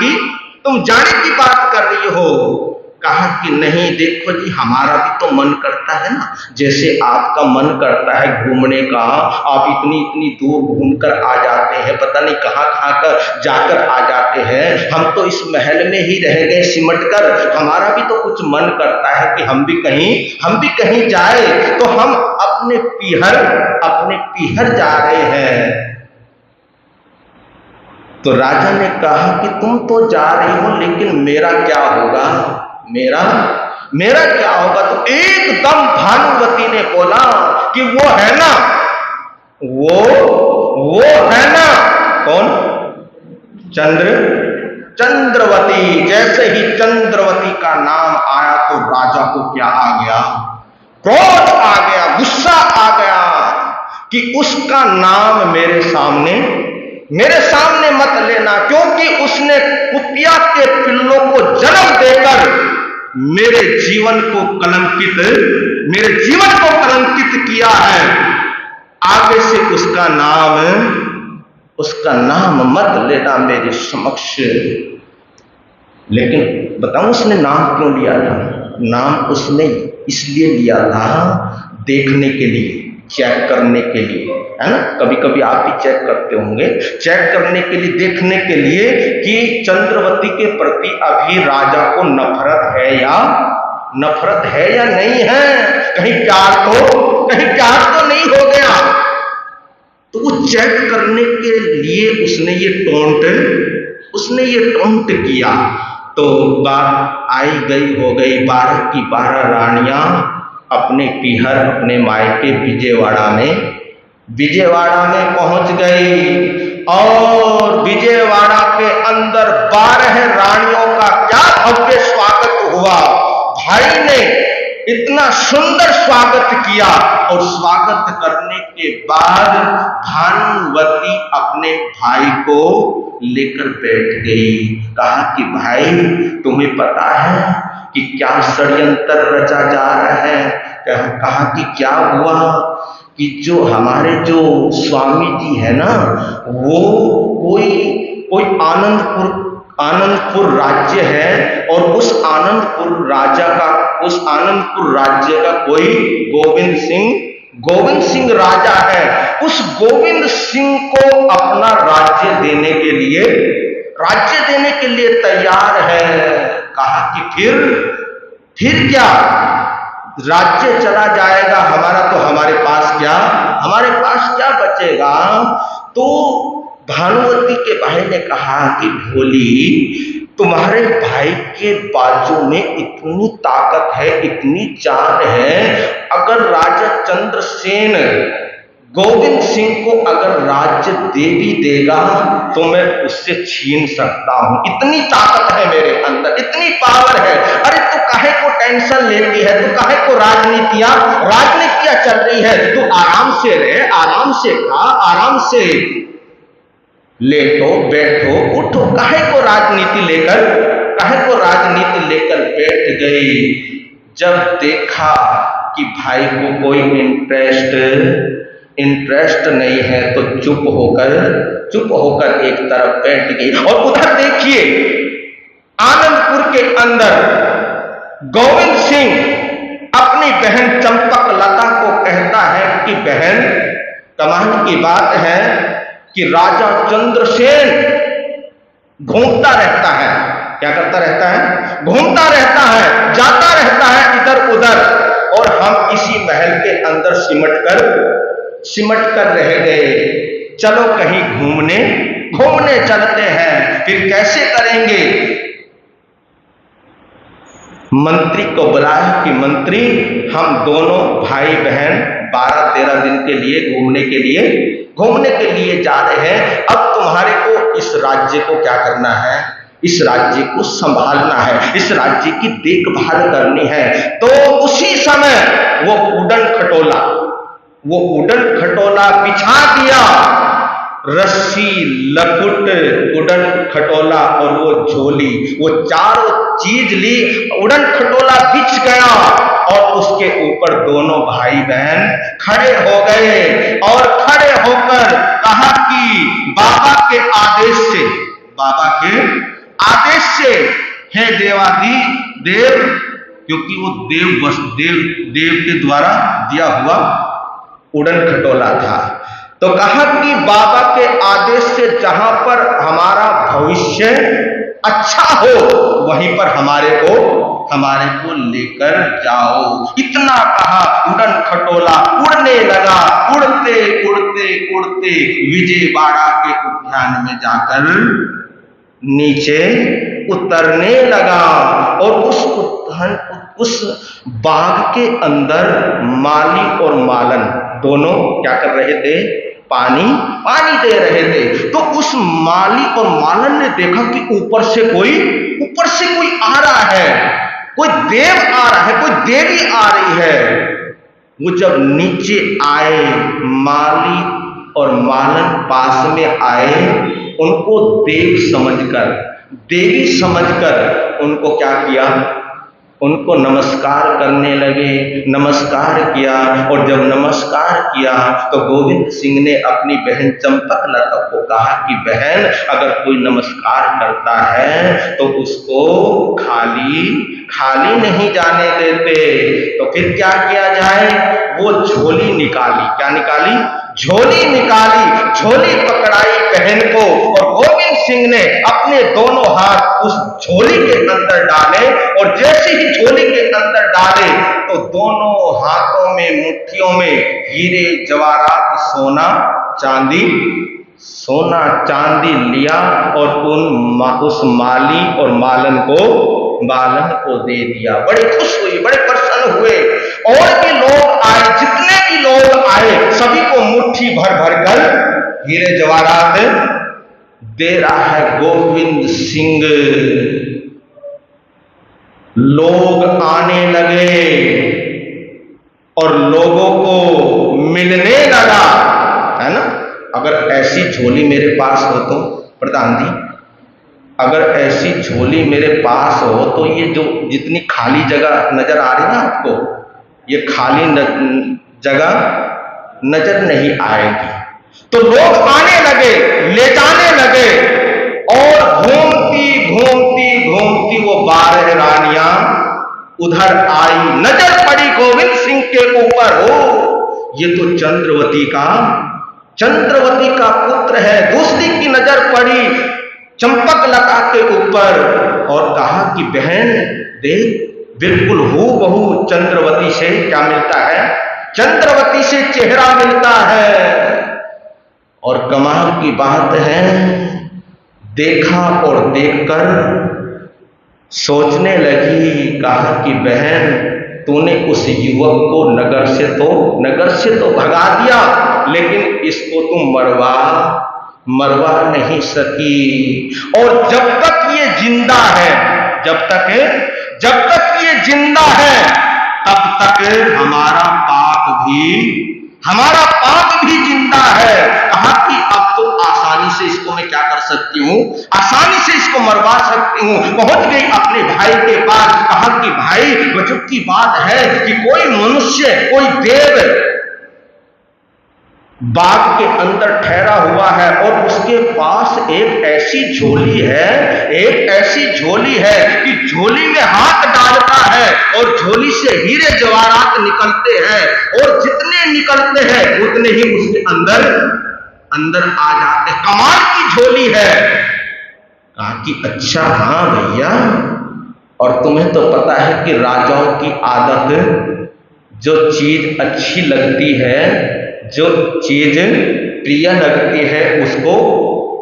की बात कर रही हो। कहा कि नहीं, देखो जी, हमारा भी तो मन करता है ना, जैसे आपका मन करता है घूमने का, आप इतनी दूर घूमकर आ जाते हैं, पता नहीं कहां कर जाकर आ जाते हैं। हम तो इस महल में ही रह गए सिमट कर, हमारा भी तो कुछ मन करता है कि हम भी कहीं जाए। तो हम अपने पीहर जा रहे हैं। तो राजा ने कहा कि तुम तो जा रही हो, लेकिन मेरा क्या होगा? मेरा क्या होगा? तो एकदम भानुवती ने बोला कि वो है ना कौन? चंद्रवती। जैसे ही चंद्रवती का नाम आया तो राजा को क्या आ गया? क्रोध आ गया, गुस्सा आ गया कि उसका नाम मेरे सामने मत लेना, क्योंकि उसने कुतिया के पिल्लों को जन्म देकर मेरे जीवन को कलंकित किया है। आगे से उसका नाम मत लेना मेरे समक्ष। लेकिन बताऊं उसने नाम क्यों लिया था? नाम उसने इसलिए लिया था, देखने के लिए, चेक करने के लिए, है ना। कभी कभी आप भी चेक करते होंगे, चेक करने के लिए, देखने के लिए कि चंद्रवती के प्रति अभी राजा को नफरत है या नहीं है, कहीं प्यार तो नहीं हो गया। तो वो चेक करने के लिए उसने ये टोंट किया। तो बात आई गई हो गई, 12 की 12 रानियां अपने पीहर, अपने मायके विजयवाड़ा में पहुंच गई। और विजयवाड़ा के अंदर 12 रानियों का क्या भव्य स्वागत हुआ। भाई ने इतना सुंदर स्वागत किया, और स्वागत करने के बाद भानुवती अपने भाई को लेकर बैठ गई। कहा कि भाई, तुम्हें पता है कि क्या षड्यंत्र रचा जा रहा है? कहा कि क्या हुआ? कि जो हमारे स्वामी जी है ना, वो कोई आनंदपुर राज्य है, और उस आनंदपुर राज्य का कोई गोविंद सिंह राजा है। उस गोविंद सिंह को अपना राज्य देने के लिए तैयार है। कहा कि फिर क्या? राज्य चला जाएगा हमारा, तो हमारे पास क्या बचेगा? तो भानुवती के भाई ने कहा कि भोली, तुम्हारे भाई के बाजू में इतनी ताकत है, इतनी जान है, अगर राजा चंद्रसेन गोविंद सिंह को अगर राज्य दे भी देगा तो मैं उससे छीन सकता हूं। इतनी ताकत है मेरे अंदर, इतनी पावर है। अरे तू काहे को टेंशन लेती है? तू काहे को राजनीतियां चल रही है? तू आराम से रहे, आराम से खा, आराम से लेटो, बैठो, उठो। काहे को राजनीति लेकर बैठ गई। जब देखा कि भाई को कोई इंटरेस्ट नहीं है, तो चुप होकर एक तरफ बैठ गई। और उधर देखिए, आनंदपुर के अंदर गोविंद सिंह अपनी बहन चंपकलता को कहता है कि बहन, कमाल की बात है कि राजा चंद्रसेन घूमता रहता है। क्या करता रहता है? घूमता रहता है, जाता रहता है इधर उधर, और हम इसी महल के अंदर सिमट कर रह गए। चलो कहीं घूमने चलते हैं। फिर कैसे करेंगे? मंत्री को बुलाया कि मंत्री, हम दोनों भाई बहन 12-13 दिन के लिए घूमने के लिए जा रहे हैं। अब तुम्हारे को इस राज्य को क्या करना है? इस राज्य को संभालना है, इस राज्य की देखभाल करनी है। तो उसी समय वो उड़न खटोला बिछा दिया, रस्सी, लकुट, उड़न खटोला और वो झोली, वो चारों चीज ली, उड़न खटोला बिछ गया और उसके ऊपर दोनों भाई बहन खड़े हो गए। और खड़े होकर कहा कि बाबा के आदेश से हे देव, क्योंकि वो देव के द्वारा दिया हुआ उड़न खटोला था। तो कहा कि बाबा के आदेश से जहां पर हमारा भविष्य अच्छा हो वहीं पर हमारे को लेकर जाओ। इतना कहा, उड़न खटोला उड़ने लगा। उड़ते विजयवाड़ा के उद्यान में जाकर नीचे उतरने लगा। और उस बाग के अंदर माली और मालन दोनों क्या कर रहे थे? पानी दे रहे थे। तो उस माली और मालन ने देखा कि ऊपर से कोई आ रहा है, कोई देव आ रहा है, कोई देवी आ रही है। वो जब नीचे आए, माली और मालन पास में आए, उनको देवी समझकर उनको क्या किया? उनको नमस्कार करने लगे। नमस्कार किया, और जब नमस्कार किया तो गोविंद सिंह ने अपनी बहन चंपकलता को कहा कि बहन, अगर कोई नमस्कार करता है तो उसको खाली नहीं जाने देते। तो फिर क्या किया जाए? वो झोली निकाली। क्या निकाली? झोली पकड़ाई बहन को, और गोविंद सिंह ने अपने दोनों हाथ उस झोली के अंदर डाले। और जैसे ही झोली के अंदर डाले तो दोनों हाथों में, मुट्ठियों में हीरे जवाहरात, सोना चांदी लिया और उस माली और मालन को दे दिया। बड़े खुश हुए, बड़े प्रसन्न हुए। और भी लोग आए, जितने भी लोग आए सभी को मुट्ठी भर कर हीरे जवाहरात दे रहा है गोविंद सिंह। लोग आने लगे और लोगों को मिलने लगा, है ना? अगर ऐसी झोली मेरे पास हो तो प्रधान जी, अगर ऐसी झोली मेरे पास हो तो ये जो जितनी खाली जगह नजर आ रही है ना आपको, ये खाली जगह नजर नहीं आएगी। तो लोग आने लगे, ले जाने लगे, और घूमती वो 12 रानियां उधर आई। नजर पड़ी गोविंद सिंह के ऊपर, हो ये तो चंद्रवती का पुत्र है। दूसरी की नजर पड़ी चंपकलता के ऊपर और कहा कि बहन देख, बिल्कुल हूबहू चंद्रवती से क्या मिलता है? चंद्रवती से चेहरा मिलता है। और कमाल की बात है, देखा और देखकर सोचने लगी। कहा कि बहन, तूने उस युवक को नगर से तो भगा दिया, लेकिन इसको तुम मरवा नहीं सकी। और जब तक ये जिंदा है, तब तक हमारा पाप भी जिंदा है। कहा कि अब तो आसानी से इसको मैं क्या कर सकती हूँ? आसानी से इसको मरवा सकती हूँ। पहुंच गई अपने भाई के पास। कहा कि भाई, गजब की बात है कि कोई मनुष्य, कोई देव बाग के अंदर ठहरा हुआ है और उसके पास एक ऐसी झोली है कि झोली में हाथ डालता है और झोली से हीरे जवाहरात निकलते हैं, और जितने निकलते हैं उतने ही उसके अंदर आ जाते। कमाल की झोली है। कहा कि अच्छा, हाँ भैया, और तुम्हें तो पता है कि राजाओं की आदत, जो चीज अच्छी लगती है जो चीज प्रिय लगती है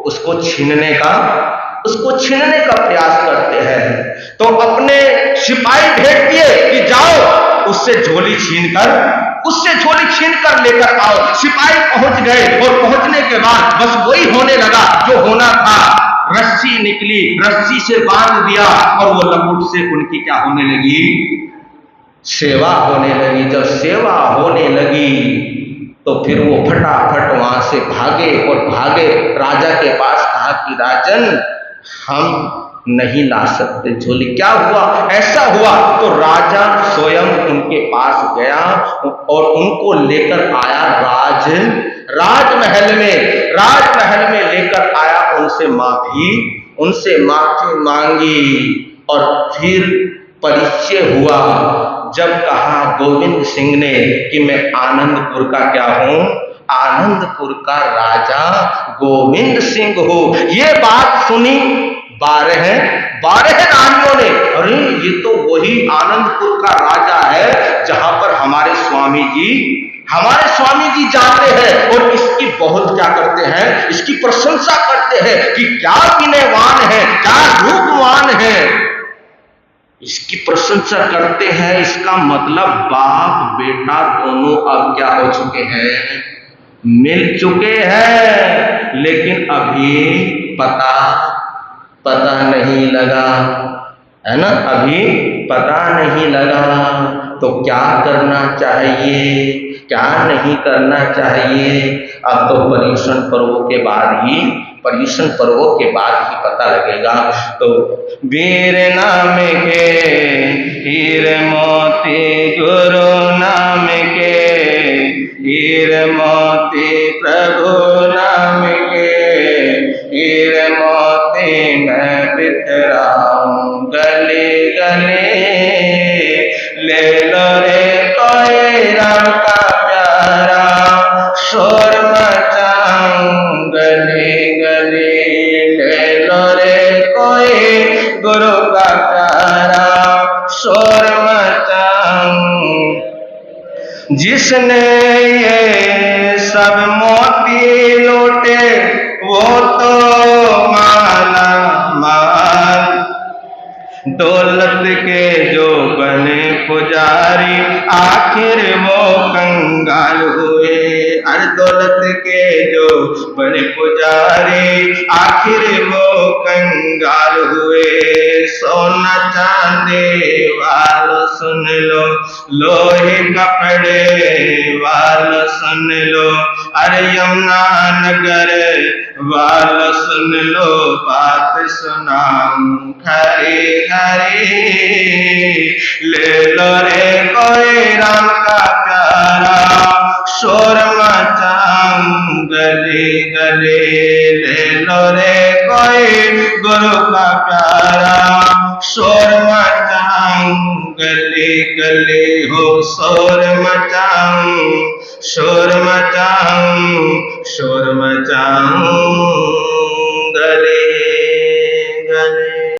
उसको छीनने का प्रयास करते हैं। तो अपने सिपाही भेज दिए कि जाओ उससे झोली छीन कर लेकर आओ। सिपाही पहुंच गए और पहुंचने के बाद बस वही होने लगा जो होना था। रस्सी निकली, रस्सी से बांध दिया और वो लपुट से उनकी क्या होने लगी, सेवा होने लगी। जब सेवा होने लगी तो फिर वो फटाफट वहां से भागे राजा के पास, कहा कि राजन हम नहीं ला सकते झोली। क्या हुआ? ऐसा हुआ तो राजा स्वयं उनके पास गया और उनको लेकर आया राजमहल में लेकर आया। उनसे माफी मांगी और फिर परिचय हुआ। जब कहा गोविंद सिंह ने कि मैं आनंदपुर का क्या हूं, आनंदपुर का राजा गोविंद सिंह हूं। ये बात सुनी 12 रानियों ने, अरे ये तो वही आनंदपुर का राजा है जहां पर हमारे स्वामी जी जाते हैं और इसकी बहुत क्या करते हैं, इसकी प्रशंसा करते हैं कि क्या विनयवान है, क्या रूपवान है, इसकी प्रशंसा करते हैं। इसका मतलब बाप बेटा दोनों अब क्या हो चुके हैं, मिल चुके हैं, लेकिन अभी पता नहीं लगा, है ना, अभी पता नहीं लगा। तो क्या करना चाहिए, क्या नहीं करना चाहिए, अब तो पर्युषण पर्वों के बाद ही पता लगेगा। तो वीर नाम के हीर मोती, गुरु नाम के हीर मोती, प्रभु नाम के हीर मोती, मैं बितराऊं गले गले, ले लो रे कोई राम का प्यारा, शोर मचाऊं गले गले, ले लो रे कोई गुरु का प्यारा, शोर मचाऊं। जिसने ये सब मोती लूटे वो तो माला माल, दौलत के जो बने पुजारी आखिर वो कंगाल हुए। अरे दौलत के जो बने पुजारी आखिर वो कंगाल हुए। सोना चांदी वालों सुन लो, लोहे कपड़े वालों सुन लो, अरे यमुना नगर वालों सुन लो, बात सुनाऊं खरी खरी, ले लो रे कोई राम का प्यारा, शोर मचाऊं गले गले, ले लो रे कोई गुरु का प्यारा, शोर मचाऊं गले गले, हो शोर मचाऊं, शोर मचाऊं, शोर मचाऊं